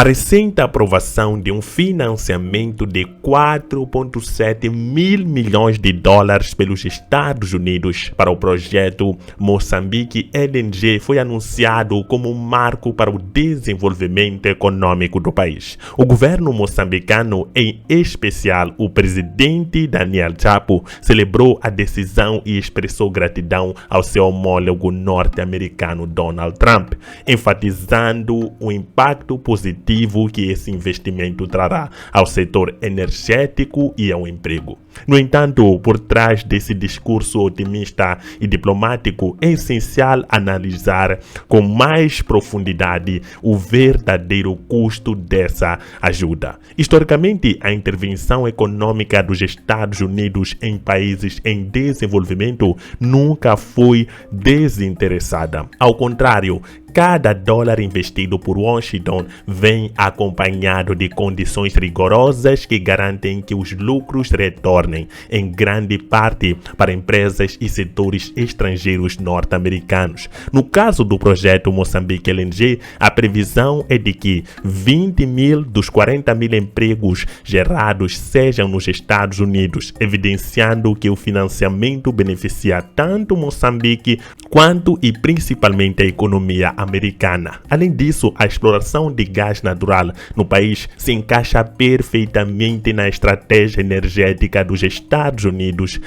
A recente aprovação de um financiamento de 4,7 mil milhões de dólares pelos Estados Unidos para o projeto Moçambique LNG foi anunciado como um marco para o desenvolvimento econômico do país. O governo moçambicano, em especial o presidente Daniel Chapo, celebrou a decisão e expressou gratidão ao seu homólogo norte-americano Donald Trump, enfatizando o impacto positivo que esse investimento trará ao setor energético e ao emprego. No entanto, por trás desse discurso otimista e diplomático, é essencial analisar com mais profundidade o verdadeiro custo dessa ajuda. Historicamente, a intervenção econômica dos Estados Unidos em países em desenvolvimento nunca foi desinteressada. Ao contrário, cada dólar investido por Washington vem acompanhado de condições rigorosas que garantem que os lucros retornem, em grande parte, para empresas e setores estrangeiros norte-americanos. No caso do projeto Moçambique LNG, a previsão é de que 20 mil dos 40 mil empregos gerados sejam nos Estados Unidos, evidenciando que o financiamento beneficia tanto Moçambique quanto e principalmente a economia americana. Além disso, a exploração de gás natural no país se encaixa perfeitamente na estratégia energética dos Estados Unidos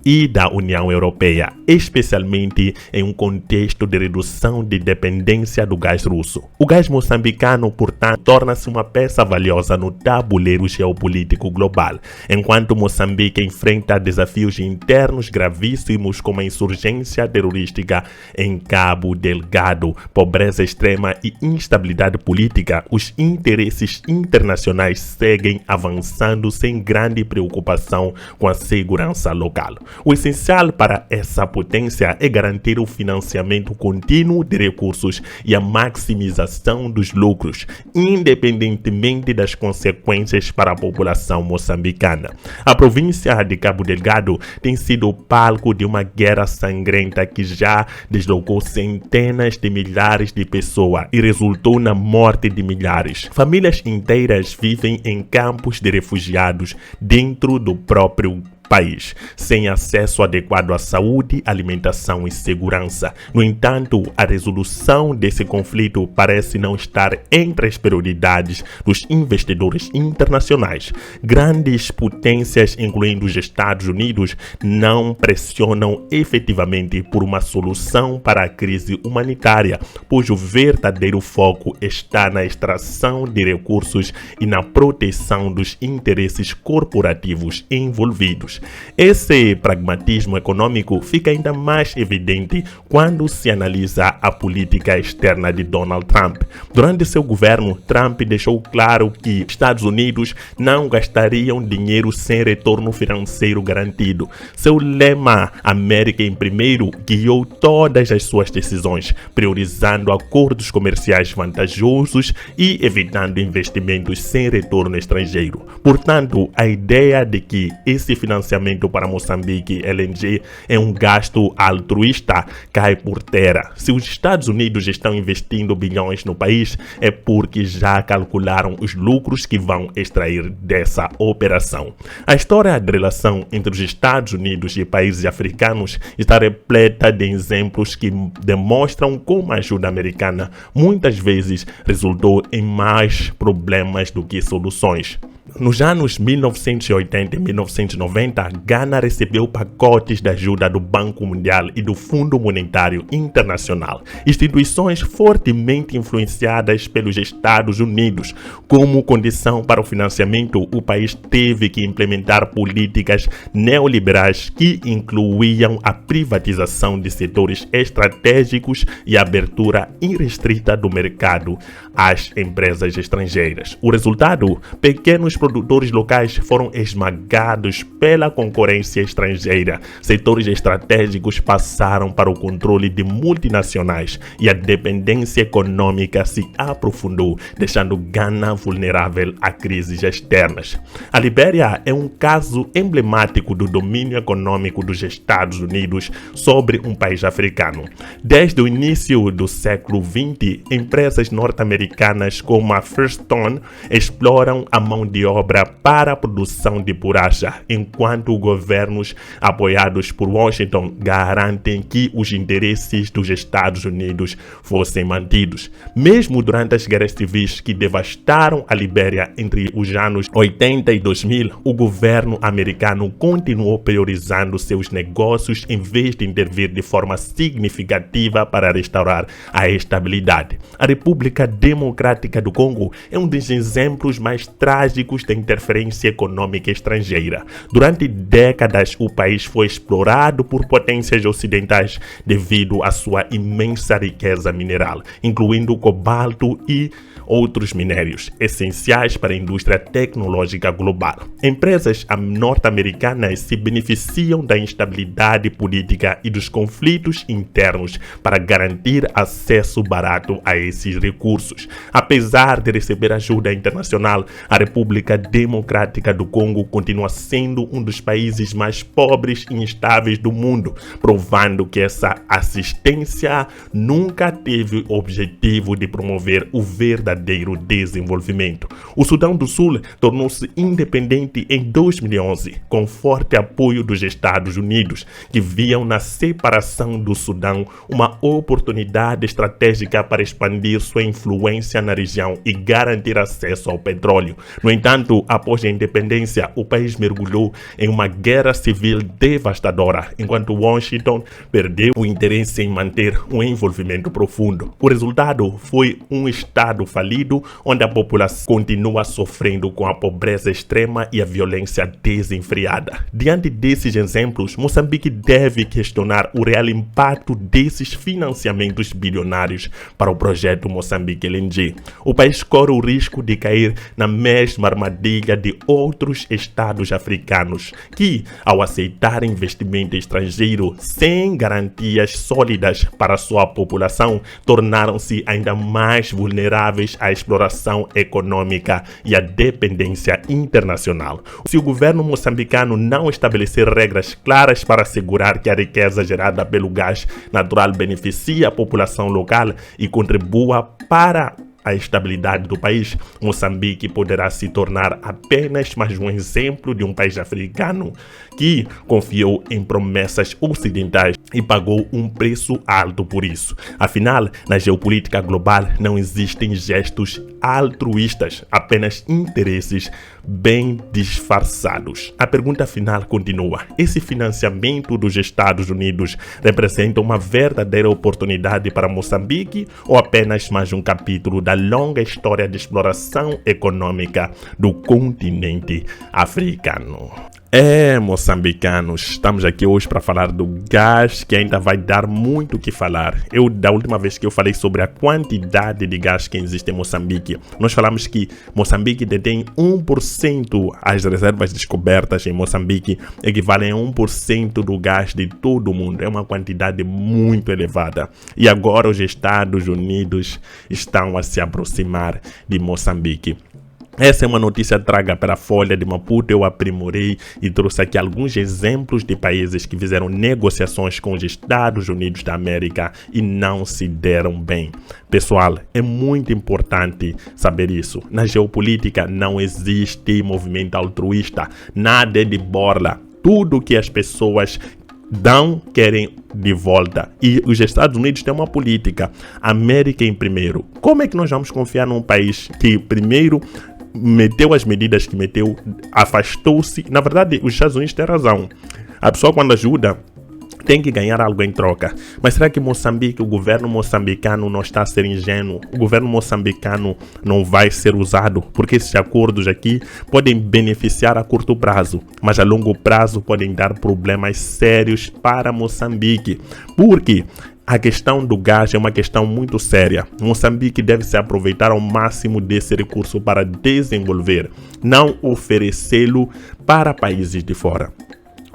e da União Europeia, especialmente em um contexto de redução de dependência do gás russo. O gás moçambicano, portanto, torna-se uma peça valiosa no tabuleiro geopolítico global, enquanto Moçambique enfrenta desafios internos gravíssimos como a insurgência terrorística em Cabo Delgado, pobreza extrema e instabilidade política. Os interesses internacionais seguem avançando sem grande preocupação com a segurança local. O essencial para essa potência é garantir o financiamento contínuo de recursos e a maximização dos lucros, independentemente das consequências para a população moçambicana. A província de Cabo Delgado tem sido palco de uma guerra sangrenta que já deslocou centenas de milhares de pessoas e resultou na morte de milhares. Famílias inteiras vivem em campos de refugiados dentro do próprio país, sem acesso adequado à saúde, alimentação e segurança. No entanto, a resolução desse conflito parece não estar entre as prioridades dos investidores internacionais. Grandes potências, incluindo os Estados Unidos, não pressionam efetivamente por uma solução para a crise humanitária, pois o verdadeiro foco está na extração de recursos e na proteção dos interesses corporativos envolvidos. Esse pragmatismo econômico fica ainda mais evidente quando se analisa a política externa de Donald Trump. Durante seu governo, Trump deixou claro que Estados Unidos não gastariam dinheiro sem retorno financeiro garantido. Seu lema "América em primeiro" guiou todas as suas decisões, priorizando acordos comerciais vantajosos e evitando investimentos sem retorno estrangeiro. Portanto, a ideia de que esse financiamento para Moçambique LNG é um gasto altruísta cai por terra. Se os Estados Unidos estão investindo bilhões no país, é porque já calcularam os lucros que vão extrair dessa operação. A história de relação entre os Estados Unidos e países africanos está repleta de exemplos que demonstram como a ajuda americana muitas vezes resultou em mais problemas do que soluções. Nos anos 1980 e 1990, Ghana recebeu pacotes de ajuda do Banco Mundial e do Fundo Monetário Internacional, instituições fortemente influenciadas pelos Estados Unidos. Como condição para o financiamento, o país teve que implementar políticas neoliberais que incluíam a privatização de setores estratégicos e a abertura irrestrita do mercado às empresas estrangeiras. O resultado? Pequenos muitos produtores locais foram esmagados pela concorrência estrangeira. Setores estratégicos passaram para o controle de multinacionais e a dependência econômica se aprofundou, deixando Gana vulnerável a crises externas. A Libéria é um caso emblemático do domínio econômico dos Estados Unidos sobre um país africano. Desde o início do século XX, empresas norte-americanas como a Firestone exploram a mão de obra para a produção de borracha, enquanto governos apoiados por Washington garantem que os interesses dos Estados Unidos fossem mantidos. Mesmo durante as guerras civis que devastaram a Libéria entre os anos 80 e 2000, o governo americano continuou priorizando seus negócios em vez de intervir de forma significativa para restaurar a estabilidade. A República Democrática do Congo é um dos exemplos mais trágicos da interferência econômica estrangeira. Durante décadas, o país foi explorado por potências ocidentais devido à sua imensa riqueza mineral, incluindo cobalto e outros minérios essenciais para a indústria tecnológica global. Empresas norte-americanas se beneficiam da instabilidade política e dos conflitos internos para garantir acesso barato a esses recursos. Apesar de receber ajuda internacional, a República Democrática do Congo continua sendo um dos países mais pobres e instáveis do mundo, provando que essa assistência nunca teve o objetivo de promover o verdadeiro desenvolvimento. O Sudão do Sul tornou-se independente em 2011, com forte apoio dos Estados Unidos, que viam na separação do Sudão uma oportunidade estratégica para expandir sua influência na região e garantir acesso ao petróleo. No entanto, após a independência, o país mergulhou em uma guerra civil devastadora, enquanto Washington perdeu o interesse em manter um envolvimento profundo. O resultado foi um estado falido, onde a população continua sofrendo com a pobreza extrema e a violência desenfreada. Diante desses exemplos, Moçambique deve questionar o real impacto desses financiamentos bilionários para o projeto Moçambique LNG. O país corre o risco de cair na mesma armadilha de outros estados africanos que, ao aceitar investimento estrangeiro sem garantias sólidas para sua população, tornaram-se ainda mais vulneráveis à exploração econômica e à dependência internacional. Se o governo moçambicano não estabelecer regras claras para assegurar que a riqueza gerada pelo gás natural beneficie a população local e contribua para a estabilidade do país, Moçambique poderá se tornar apenas mais um exemplo de um país africano que confiou em promessas ocidentais e pagou um preço alto por isso. Afinal, na geopolítica global não existem gestos altruístas, apenas interesses bem disfarçados. A pergunta final continua: esse financiamento dos Estados Unidos representa uma verdadeira oportunidade para Moçambique ou apenas mais um capítulo da longa história de exploração econômica do continente africano? Moçambicanos, estamos aqui hoje para falar do gás, que ainda vai dar muito o que falar. Da última vez que eu falei sobre a quantidade de gás que existe em Moçambique, nós falamos que Moçambique detém 1%, as reservas descobertas em Moçambique equivalem a 1% do gás de todo o mundo. É uma quantidade muito elevada. E agora os Estados Unidos estão a se aproximar de Moçambique. Essa é uma notícia traga para a Folha de Maputo. Eu aprimorei e trouxe aqui alguns exemplos de países que fizeram negociações com os Estados Unidos da América e não se deram bem. Pessoal, é muito importante saber isso. Na geopolítica não existe movimento altruísta, nada é de borla. Tudo que as pessoas dão, querem de volta. E os Estados Unidos têm uma política, América em primeiro. Como é que nós vamos confiar num país que primeiro meteu as medidas que meteu, afastou-se? Na verdade, os Estados Unidos têm razão. A pessoa, quando ajuda, tem que ganhar algo em troca. Mas será que Moçambique, o governo moçambicano não está a ser ingênuo? O governo moçambicano não vai ser usado? Porque esses acordos aqui podem beneficiar a curto prazo, mas a longo prazo podem dar problemas sérios para Moçambique. Porque A questão do gás é uma questão muito séria. Moçambique deve se aproveitar ao máximo desse recurso para desenvolver, não oferecê-lo para países de fora.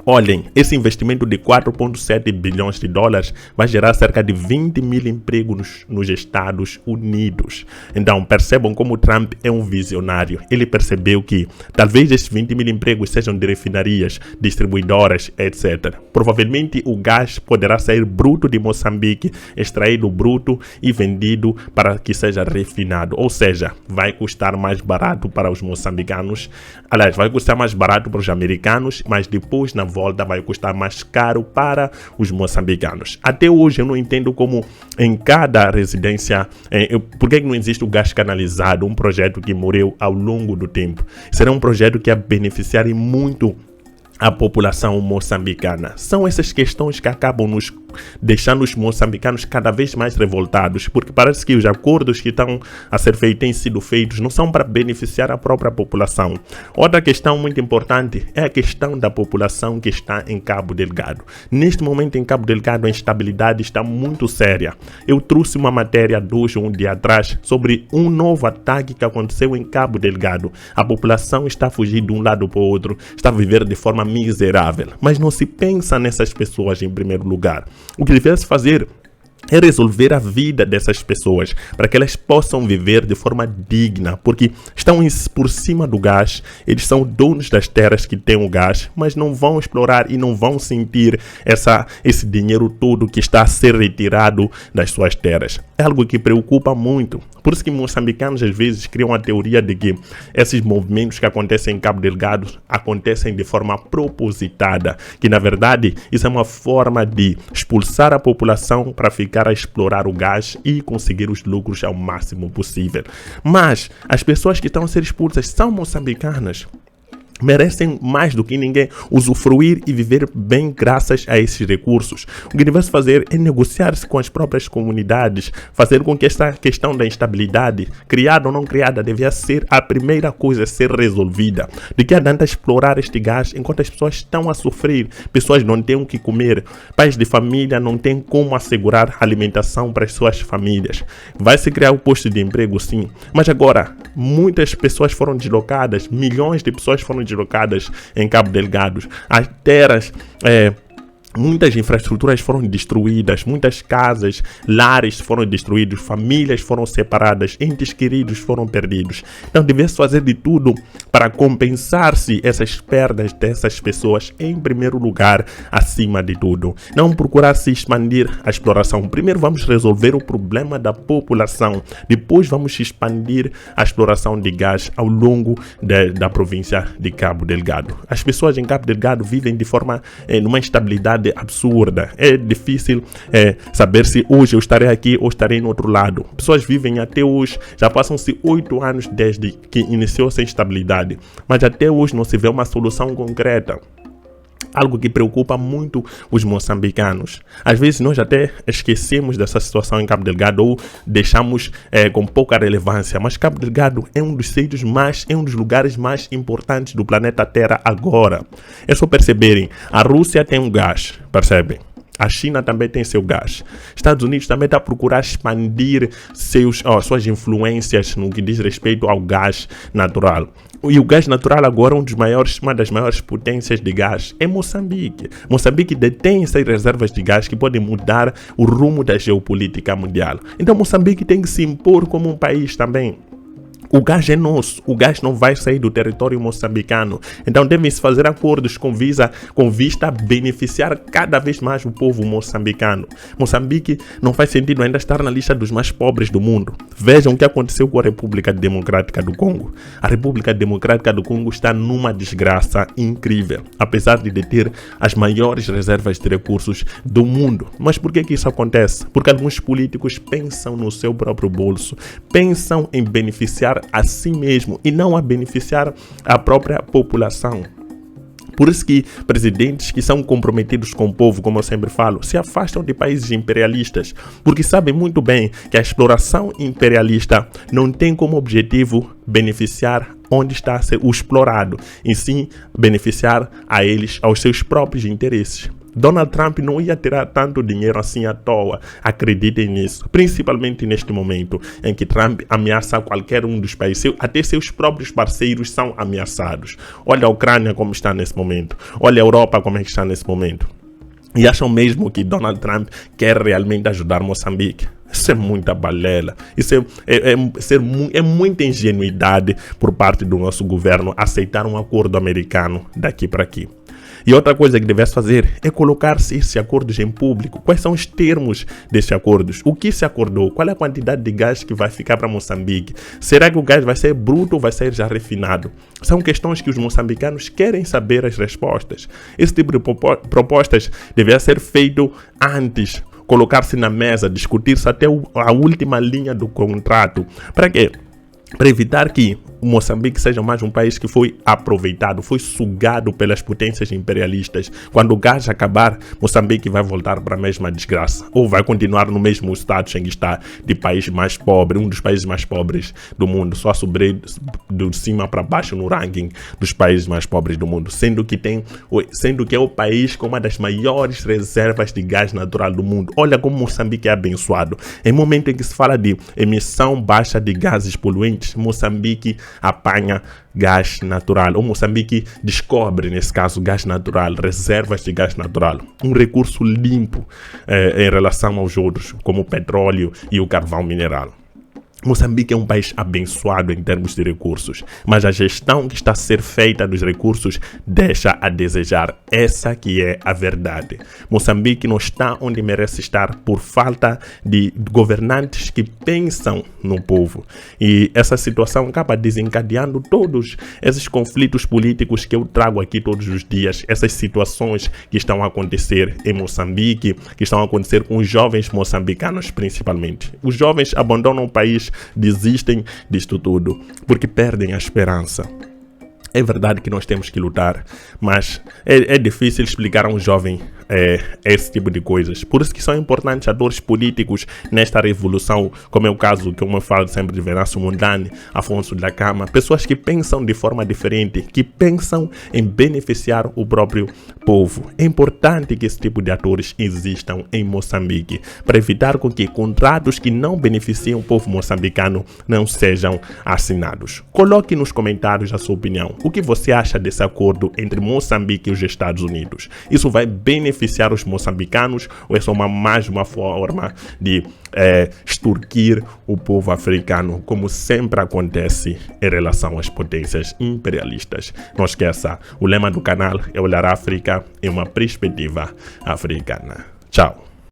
Olhem, esse investimento de 4,7 bilhões de dólares vai gerar cerca de 20 mil empregos nos Estados Unidos. Então, percebam como Trump é um visionário. Ele percebeu que talvez esses 20 mil empregos sejam de refinarias, distribuidoras, etc. Provavelmente o gás poderá sair bruto de Moçambique, extraído bruto e vendido para que seja refinado. Ou seja, vai custar mais barato para os moçambicanos. Aliás, vai custar mais barato para os americanos, mas depois, na volta, vai custar mais caro para os moçambicanos. Até hoje eu não entendo como em cada residência, por que não existe o gás canalizado, um projeto que morreu ao longo do tempo. Será um projeto que ia beneficiar muito a população moçambicana. São essas questões que acabam nos deixando os moçambicanos cada vez mais revoltados, porque parece que os acordos que estão a ser feitos têm sido feitos não são para beneficiar a própria população. Outra questão muito importante é a questão da população que está em Cabo Delgado. Neste momento em Cabo Delgado a instabilidade está muito séria. Eu trouxe uma matéria de hoje, um dia atrás, sobre um novo ataque que aconteceu em Cabo Delgado. A população está a fugir de um lado para o outro, está a viver de forma miserável, mas não se pensa nessas pessoas em primeiro lugar. O que devia se fazer é resolver a vida dessas pessoas para que elas possam viver de forma digna, porque estão por cima do gás, eles são donos das terras que têm o gás, mas não vão explorar e não vão sentir esse dinheiro todo que está a ser retirado das suas terras. É algo que preocupa muito. Por isso que moçambicanos às vezes criam a teoria de que esses movimentos que acontecem em Cabo Delgado acontecem de forma propositada, que na verdade isso é uma forma de expulsar a população para ficar a explorar o gás e conseguir os lucros ao máximo possível. Mas as pessoas que estão a ser expulsas são moçambicanas. Merecem mais do que ninguém usufruir e viver bem graças a esses recursos. O que deve fazer é negociar-se com as próprias comunidades, fazer com que esta questão da instabilidade, criada ou não criada, devia ser a primeira coisa a ser resolvida. De que adianta explorar este gás enquanto as pessoas estão a sofrer, pessoas não têm o que comer, pais de família não têm como assegurar alimentação para as suas famílias. Vai se criar o posto de emprego, sim, mas agora muitas pessoas foram deslocadas, milhões de pessoas foram deslocadas em Cabo Delgado. As terras, muitas infraestruturas foram destruídas, muitas casas, lares foram destruídos, famílias foram separadas, entes queridos foram perdidos. Então deve-se fazer de tudo para compensar-se essas perdas dessas pessoas em primeiro lugar, acima de tudo. Não procurar se expandir a exploração. Primeiro vamos resolver o problema da população, depois vamos expandir a exploração de gás ao longo da província de Cabo Delgado. As pessoas em Cabo Delgado vivem de forma, numa instabilidade absurda. É difícil saber se hoje eu estarei aqui ou estarei no outro lado. Pessoas vivem até hoje, já passam-se 8 anos desde que iniciou essa instabilidade, mas até hoje não se vê uma solução concreta. Algo que preocupa muito os moçambicanos. Às vezes nós até esquecemos dessa situação em Cabo Delgado ou deixamos com pouca relevância, mas Cabo Delgado é um dos sítios é um dos lugares mais importantes do planeta Terra agora. É só perceberem, a Rússia tem um gás, percebem? A China também tem seu gás. Estados Unidos também está a procurar expandir suas influências no que diz respeito ao gás natural. E o gás natural agora uma das maiores potências de gás é Moçambique. Moçambique detém essas reservas de gás que podem mudar o rumo da geopolítica mundial. Então Moçambique tem que se impor como um país também. O gás é nosso, o gás não vai sair do território moçambicano. Então devem-se fazer acordos com vista a beneficiar cada vez mais o povo moçambicano. Moçambique não faz sentido ainda estar na lista dos mais pobres do mundo. Vejam o que aconteceu com a República Democrática do Congo. A República Democrática do Congo está numa desgraça incrível, apesar de deter as maiores reservas de recursos do mundo. Mas por que isso acontece? Porque alguns políticos pensam no seu próprio bolso, pensam em beneficiar a si mesmo e não a beneficiar a própria população. Por isso que presidentes que são comprometidos com o povo, como eu sempre falo, se afastam de países imperialistas, porque sabem muito bem que a exploração imperialista não tem como objetivo beneficiar onde está o explorado, e sim beneficiar a eles, aos seus próprios interesses. Donald Trump não ia tirar tanto dinheiro assim à toa. Acreditem nisso. Principalmente neste momento em que Trump ameaça qualquer um dos países. Até seus próprios parceiros são ameaçados. Olha a Ucrânia como está nesse momento. Olha a Europa como é que está nesse momento. E acham mesmo que Donald Trump quer realmente ajudar Moçambique? Isso é muita balela. Isso é muita ingenuidade por parte do nosso governo aceitar um acordo americano daqui para aqui. E outra coisa que deve fazer é colocar-se esses acordos em público. Quais são os termos desses acordos? O que se acordou? Qual é a quantidade de gás que vai ficar para Moçambique? Será que o gás vai ser bruto ou vai ser já refinado? São questões que os moçambicanos querem saber as respostas. Esse tipo de propostas deveria ser feito antes. Colocar-se na mesa, discutir-se até a última linha do contrato. Para quê? Para evitar que o Moçambique seja mais um país que foi aproveitado, foi sugado pelas potências imperialistas. Quando o gás acabar, Moçambique vai voltar para a mesma desgraça. Ou vai continuar no mesmo status em que está, de país mais pobre, um dos países mais pobres do mundo, só subir de cima para baixo no ranking dos países mais pobres do mundo, sendo que é o país com uma das maiores reservas de gás natural do mundo. Olha como Moçambique é abençoado. Em momento em que se fala de emissão baixa de gases poluentes, Moçambique apanha gás natural. O Moçambique descobre, nesse caso, gás natural, reservas de gás natural. Um recurso limpo em relação aos outros, como o petróleo e o carvão mineral. Moçambique é um país abençoado em termos de recursos, mas a gestão que está a ser feita dos recursos deixa a desejar. Essa que é a verdade. Moçambique não está onde merece estar por falta de governantes que pensam no povo. E essa situação acaba desencadeando todos esses conflitos políticos que eu trago aqui todos os dias, essas situações que estão a acontecer em Moçambique, que estão a acontecer com os jovens moçambicanos principalmente. Os jovens abandonam o país, desistem disto tudo, porque perdem a esperança. É verdade que nós temos que lutar, mas é difícil explicar a um jovem esse tipo de coisas. Por isso que são importantes atores políticos nesta revolução, como é o caso que eu falo sempre de Venâncio Mondlane, Afonso Dhlakama, pessoas que pensam de forma diferente, que pensam em beneficiar o próprio povo. É importante que esse tipo de atores existam em Moçambique, para evitar com que contratos que não beneficiam o povo moçambicano não sejam assinados. Coloque nos comentários a sua opinião. O que você acha desse acordo entre Moçambique e os Estados Unidos? Isso vai beneficiar os moçambicanos ou é só mais uma forma de extorquir o povo africano, como sempre acontece em relação às potências imperialistas? Não esqueça, o lema do canal é olhar a África em uma perspectiva africana. Tchau!